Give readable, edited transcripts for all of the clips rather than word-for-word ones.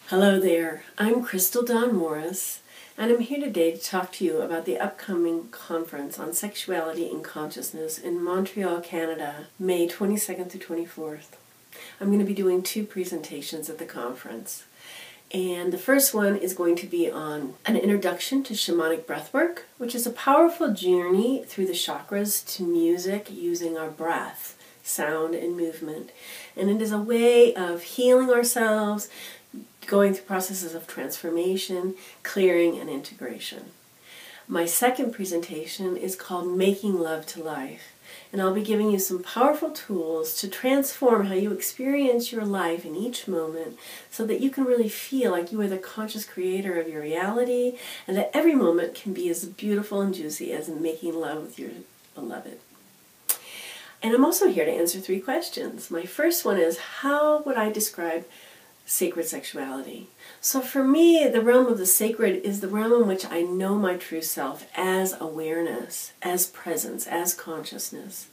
Hello there, I'm Crystal Dawn Morris, and I'm here today to talk to you about the upcoming conference on sexuality and consciousness in Montreal, Canada, May 22nd through 24th. I'm going to be doing two presentations at the conference. And the first one is going to be on an introduction to shamanic breathwork, which is a powerful journey through the chakras to music using our breath, sound, and movement. And it is a way of healing ourselves, going through processes of transformation, clearing, and integration. My second presentation is called Making Love to Life, and I'll be giving you some powerful tools to transform how you experience your life in each moment so that you can really feel like you are the conscious creator of your reality and that every moment can be as beautiful and juicy as making love with your beloved. And I'm also here to answer three questions. My first one is, how would I describe sacred sexuality? So for me, the realm of the sacred is the realm in which I know my true self as awareness, as presence, as consciousness.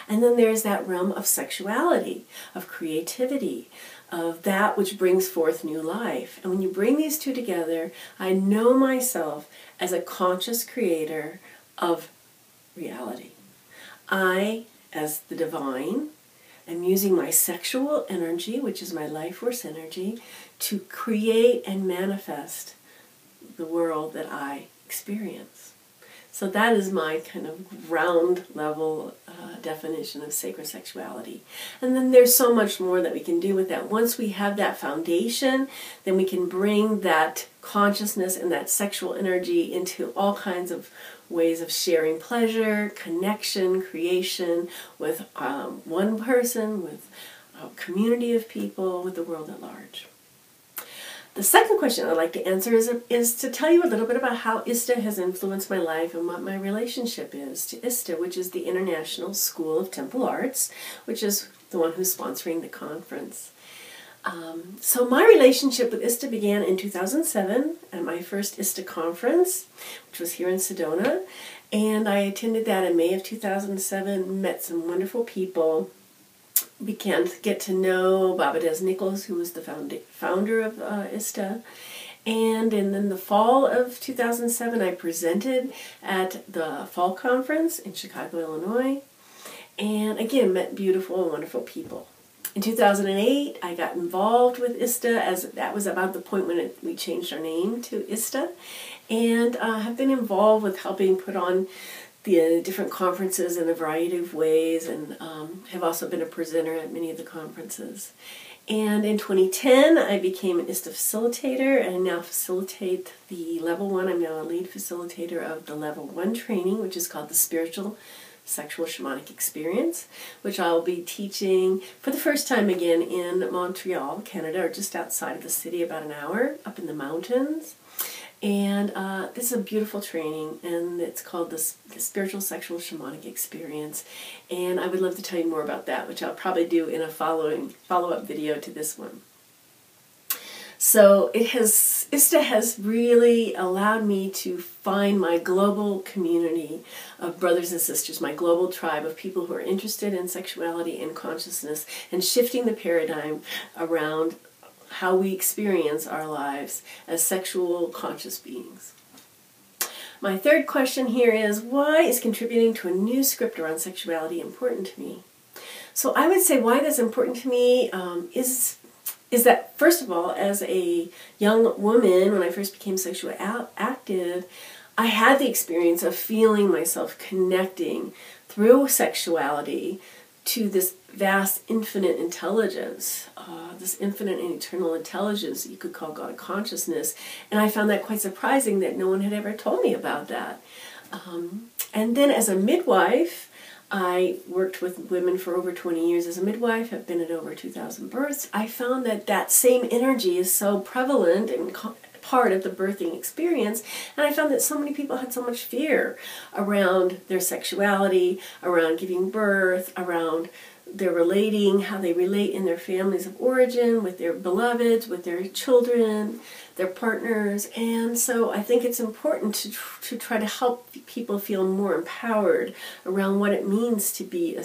And then there's that realm of sexuality, of creativity, of that which brings forth new life. And when you bring these two together, I know myself as a conscious creator of reality. I, as the divine, I'm using my sexual energy, which is my life force energy, to create and manifest the world that I experience. So that is my kind of ground level definition of sacred sexuality. And then there's so much more that we can do with that. Once we have that foundation, then we can bring that consciousness and that sexual energy into all kinds of ways of sharing pleasure, connection, creation with one person, with a community of people, with the world at large. The second question I'd like to answer is to tell you a little bit about how ISTA has influenced my life and what my relationship is to ISTA, which is the International School of Temple Arts, which is the one who's sponsoring the conference. So my relationship with ISTA began in 2007 at my first ISTA conference, which was here in Sedona, and I attended that in May of 2007, met some wonderful people, began to get to know Baba Des Nichols, who was the founder of ISTA, and in the fall of 2007 I presented at the fall conference in Chicago, Illinois, and again met beautiful, wonderful people. In 2008, I got involved with ISTA, as that was about the point when we changed our name to ISTA, and have been involved with helping put on the different conferences in a variety of ways, and have also been a presenter at many of the conferences. And in 2010, I became an ISTA facilitator, and I now facilitate the Level 1. I'm now a lead facilitator of the Level 1 training, which is called the Spiritual Sexual Shamanic Experience, which I'll be teaching for the first time again in Montreal, Canada, or just outside of the city, about an hour up in the mountains. And this is a beautiful training, and it's called the Spiritual Sexual Shamanic Experience. And I would love to tell you more about that, which I'll probably do in a follow-up video to this one. So ISTA has really allowed me to find my global community of brothers and sisters, my global tribe of people who are interested in sexuality and consciousness and shifting the paradigm around how we experience our lives as sexual conscious beings. My third question here is, why is contributing to a new script around sexuality important to me? So I would say why that's important to me is that, first of all, as a young woman, when I first became sexually active, I had the experience of feeling myself connecting through sexuality to this vast infinite intelligence, this infinite and eternal intelligence that you could call God consciousness. And I found that quite surprising that no one had ever told me about that. And then as a midwife, I worked with women for over 20 years as a midwife. I've been at over 2,000 births. I found that that same energy is so prevalent and part of the birthing experience, and I found that so many people had so much fear around their sexuality, around giving birth, around their relating, how they relate in their families of origin, with their beloveds, with their children, their partners. And so I think it's important to try to help people feel more empowered around what it means to be a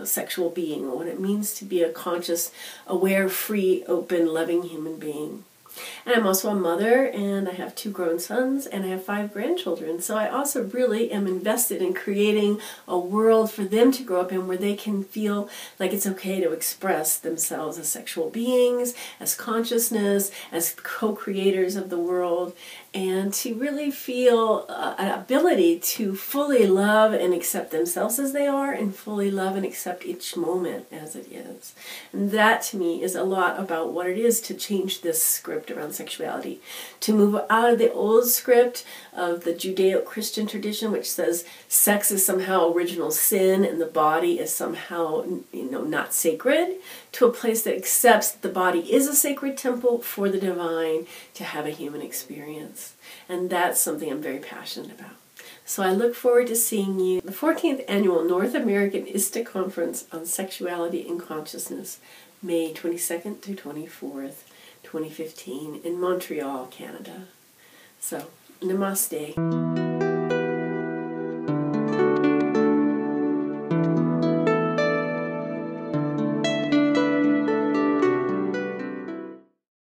sexual being, or what it means to be a conscious, aware, free, open, loving human being. And I'm also a mother, and I have 2 grown sons, and I have 5 grandchildren. So I also really am invested in creating a world for them to grow up in where they can feel like it's okay to express themselves as sexual beings, as consciousness, as co-creators of the world, and to really feel an ability to fully love and accept themselves as they are, and fully love and accept each moment as it is. And that, to me, is a lot about what it is to change this script around sexuality. To move out of the old script of the Judeo-Christian tradition, which says sex is somehow original sin and the body is somehow, not sacred, to a place that accepts that the body is a sacred temple for the divine to have a human experience. And that's something I'm very passionate about. So I look forward to seeing you at the 14th Annual North American ISTA Conference on Sexuality and Consciousness, May 22nd through 24th, 2015 in Montreal, Canada. So, namaste.